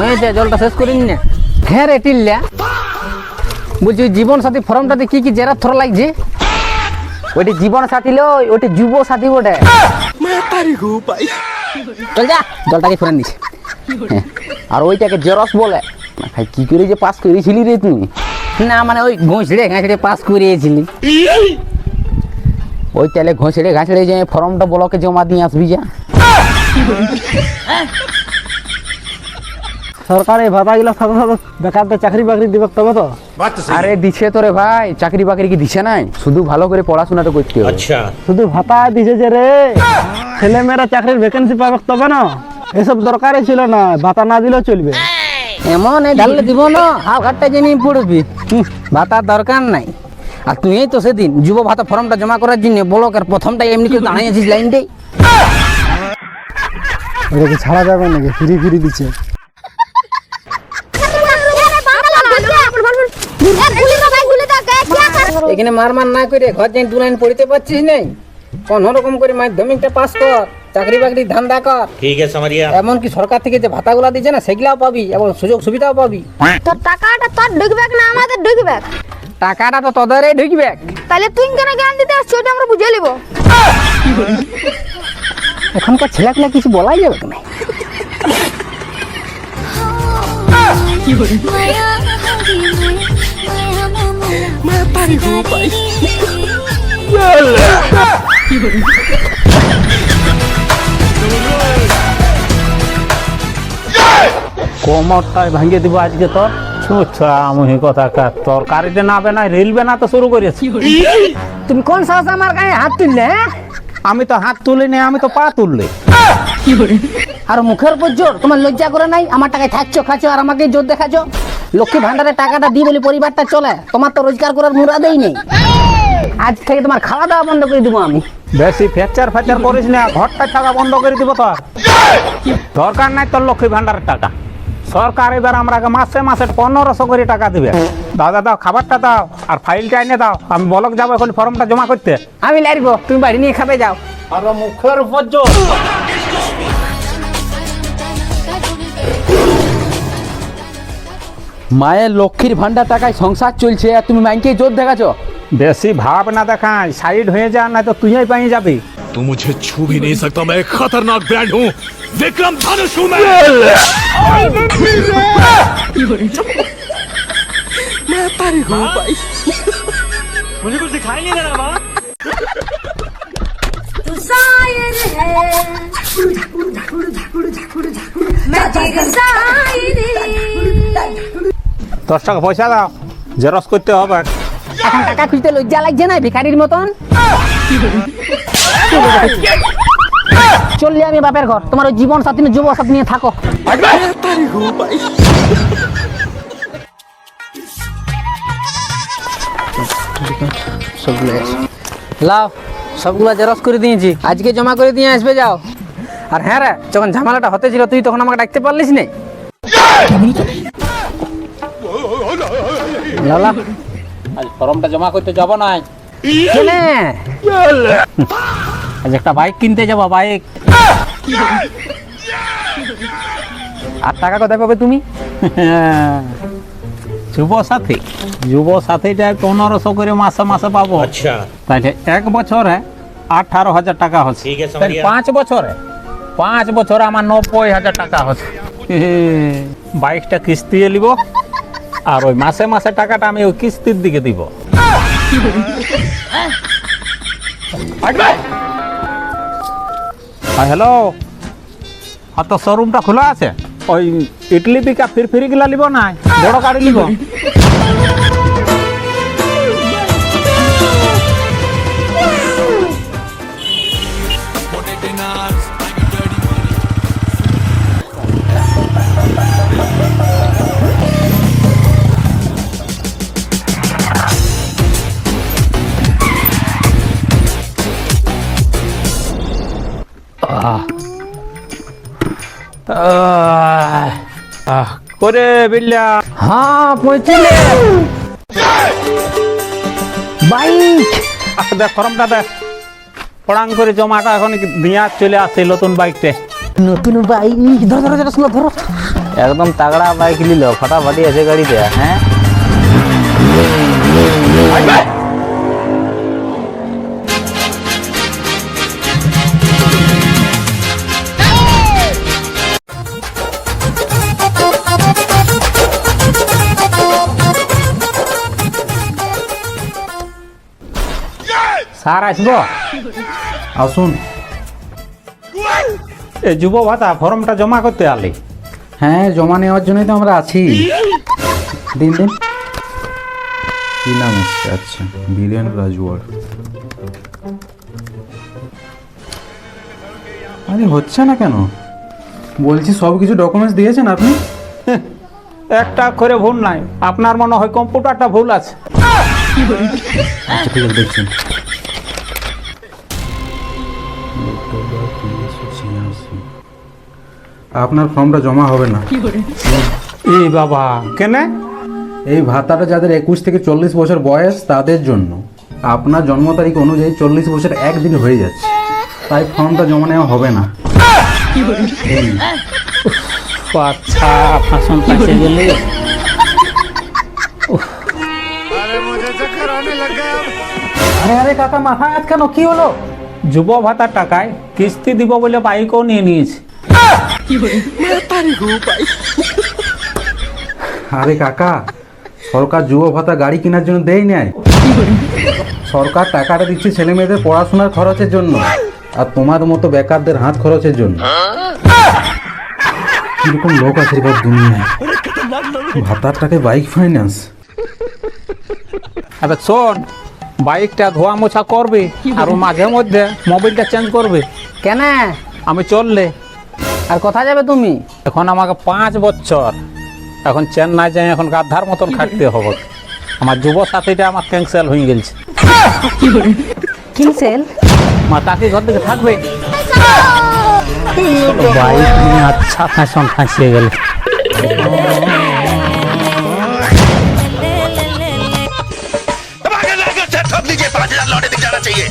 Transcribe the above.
হয়েছে জলটা শেষ করিনি না। হ্যাঁ রে টিল্লা, বলছি ওই জীবন সাথী ফর্মটাতে কি কি জেরার থর লাগছে? ওইটি জীবন সাথী লই, ওইটি যুব সাথী বটে। চল যা, জলটাকে ফেরান দিস। আর ওইটাকে জেরক্স বলে। ভাই কি করে যে পাস করেছিলি রে তুই? না মানে ওই ঘষড়ে পাস করিয়েছিলি। ওই তাহলে ঘষড়ে যে ফর্মটা ব্লকে জমা দিয়ে আসবি যা। সরকার এই ভাতাগুলো সাথে সাথে বেকারদের চাকরি বাকরি দিবে তবে তো। আরে দিছে তো রে ভাই, চাকরি বাকরি কি দিছে নাই? শুধু ভালো করে পড়াশোনাটা করতে হবে। अच्छा শুধু ভাতা দিছে যে রে, ছেলে মেয়েরা চাকরির ভ্যাকেন্সি পাবে তবে না। এসব দরকারই ছিল না, ভাতা না দিলেও চলবে। এমন এই ঢাললে দিব না, হাও ঘাটটা জেনে পড়বি। ভাতার দরকার নাই। আর তুই তো সেদিন যুব ভাতা ফর্মটা জমা করার জন্য ব্লকের প্রথমটা এমনি করে দাঁড়িয়েছিস লাইনটাই। এটা কি ছাড়া যাবে নাকি? ফ্রি ফ্রি দিচ্ছে। এখানে মার না করে ঘর যাই 2 লাইন পড়তে পারছিস নাই? কোন রকম করে মাধ্যমিকটা পাস কর, চাকরি বাকরি ধান্দা কর। ठीक है समझिए এমনকি সরকার থেকে যে ভাতাগুলা দিচ্ছে না, সেগুলাও পাবি এবং সুযোগ সুবিধাও পাবি। তোর টাকাটা তোর ঢুকবে না আমাদের ঢুকবে? টাকাটা তো তোদেরই ঢুকবে। তাহলে তুই কেন জ্ঞান দিতে আসছিস ওটা আমরা বুঝে নিব। এখনকার ছেলেগুলা কিছু বলাই যাবে না। কোমরটাই ভাঙিয়ে দিব আজকে তোর। আচ্ছা আমি কথা কার তরকারিতে নাবে না রেলবে না তো শুরু করেছি। তুমি কোন সাহস আমার গায়ে হাত তুললে? হ্যাঁ? আমি তো হাত তুলিনি, আমি তো পা তুললে। আর মুখের উপর জোর, তোমার লজ্জা করে নাই? আমার টাকায় থাকছো খাচ্ছো আর আমাকে জোর দেখাচ্ছো। লক্ষ্মী ভান্ডারের টাকাটা দিই বলে পরিবারটা চলে, তোমার তো রোজগার করার মুরাদেই নেই। আজ থেকে তোমার খাওয়া দাওয়া বন্ধ করে দিব আমি। বেশি ফেচার করিস না, ঘরটা টাকা বন্ধ করে দিব তোর। দরকার নাই তোর লক্ষ্মী ভান্ডারের টাকা। সরকার এবার আমরা মাসে মাসে 1500 করে টাকা দিবে। দাদা দাও, খাবারটা দাও আর ফাইলটা এনে দাও। আমি ব্লক যাবো এখন ফর্মটা জমা করতে। আমি লাইব, তুমি বাড়ি নিয়ে খাবে যাও। আর মুখের উপর জোর। মায়ের লক্ষ্মীর ভান্ডার টাকায় সংসার চলছে আর তুমি মাইকে জোর দেখাছো। বেশি ভাব না দেখাই, সাইড হয়ে যা, না তো তুই পাই যাবি। तू मुझे छू भी नहीं सकता, मैं एक खतरनाक ब्रांड हूँ, विक्रम धनुष हूँ मैं। मुझे कुछ दिखाई नहीं दे रहा माँ। तू शायर है मैं तेरी शायरी। 10 টাকা পয়সা দাও, জেরক্স করতে হবে। এখন টাকা খুঁজতে লজ্জা লাগছে না ভিখারির মতন? চললে আমি বাপের ঘর, তোমার ওই জীবন সাথী যুব সাথী নিয়ে থাকো। লাও, সবগুলো জেরক্স করে দিয়েছি, আজকে জমা করে দিয়ে আসবে যাও। আর হ্যাঁ রে, যখন ঝামেলাটা হতে ছিল তুই তখন আমাকে ডাকতে পারলিস না। লালা আজ ফর্মটা জমা করতে যাব না। কেনে? আজ একটা বাইক কিনতে যাব, বাইক। আর টাকা কোথায় পাবে তুমি? যুব সাথীটা 1500 করে মাসে মাসে পাবো। अच्छा তাহলে 1 বছরে 18,000 টাকা হচ্ছে। ठीक है তাহলে समझिए 5 বছরে আমার 90,000 টাকা হচ্ছে। বাইকটা কিস্তি নিব আর ওই মাসে মাসে টাকাটা আমি ওই কিস্তির দিকে দিব। হ্যালো, তো শোরুমটা খোলা আছে? ওই ইডলি পিকা ফিরফিরি গিলা নিব না, বড় গাড়ি নিব। করে বিল্লা। হ্যাঁ পৌঁছিলে। বাইক দেখ ফর্মটা দেখ। পড়াং করে জমাটা এখন দিয়া চলে আসছে নতুন বাইকটা। নতুন বাইক ধরো ধরো ধরো শোনো, ধরো। একদম তাগড়া বাইক নিল, ফাটাফাটি আছে গাড়িতে। হ্যাঁ স্যার আসবো? আসুন। এই যুব ভাতা ফর্মটা জমা করতে আলি। হ্যাঁ, জমা নেওয়ার জন্যই তো আমরা আছি। দিন দিন। কি নাম হচ্ছে? আচ্ছা, বীরেন রাজওয়ার। আরে হচ্ছে না কেন? বলছি সব কিছু ডকুমেন্টস দিয়েছেন আপনি? একটা করে ভুল নাই, আপনার মনে হয় কম্পিউটারটা ভুল আছে। আচ্ছা ঠিক আছে, দেখছি। আপনার ফর্মটা জমা হবে না। এই বাবা, কেনে? এই ভাতাটা যাদের 21 থেকে 40 বছর বয়স তাদের জন্য। আপনার জন্ম তারিখ অনুযায়ী 40 বছর একদিন হয়ে যাচ্ছে, তাই ফর্মটা জমা নেওয়া হবে না। এই, আচ্ছা, আপনার সন্তান এসে গেলে। আরে আরে কাকা, মাথা হাত কেন? কি হলো? যুব ভাতার টাকায় কিস্তি দিব বলে বাইকও নিয়ে নিয়েছে। আরে কাকা, সরকার যুব ভাতা গাড়ি কেনার জন্য দেয় নাই। সরকার টাকাটা দিচ্ছে ছেলে মেয়েদের পড়াশোনার খরচের জন্য, আর তোমার মতো বেকারদের হাত খরচের জন্য। কিরকম লোক আছে এবার দুনিয়ায়, ভাতার টাকায় বাইক ফাইন্যান্স। আচ্ছা শোন, বাইকটা ধোয়া মোছা করবে আর মাঝে মধ্যে মোবিলটা চেঞ্জ করবে। কেন? আমি চললে আর কোথায় যাবে তুমি? এখন আমাকে 5 বছর এখন চেন্নাই যাই, এখন গাধার মতন খাটতে হবে। আমার যুব সাথীটা আমার ক্যান্সেল হয়ে গেছে। কিনসেল? মা তাকে ঘর থেকে থাকবে। বাইক নিয়ে আচ্ছা ফ্যাশন ফাঁসিয়ে গেল। दबा के लाकर ठोक लीजिए, 5000 लौटे दिख जाना चाहिए।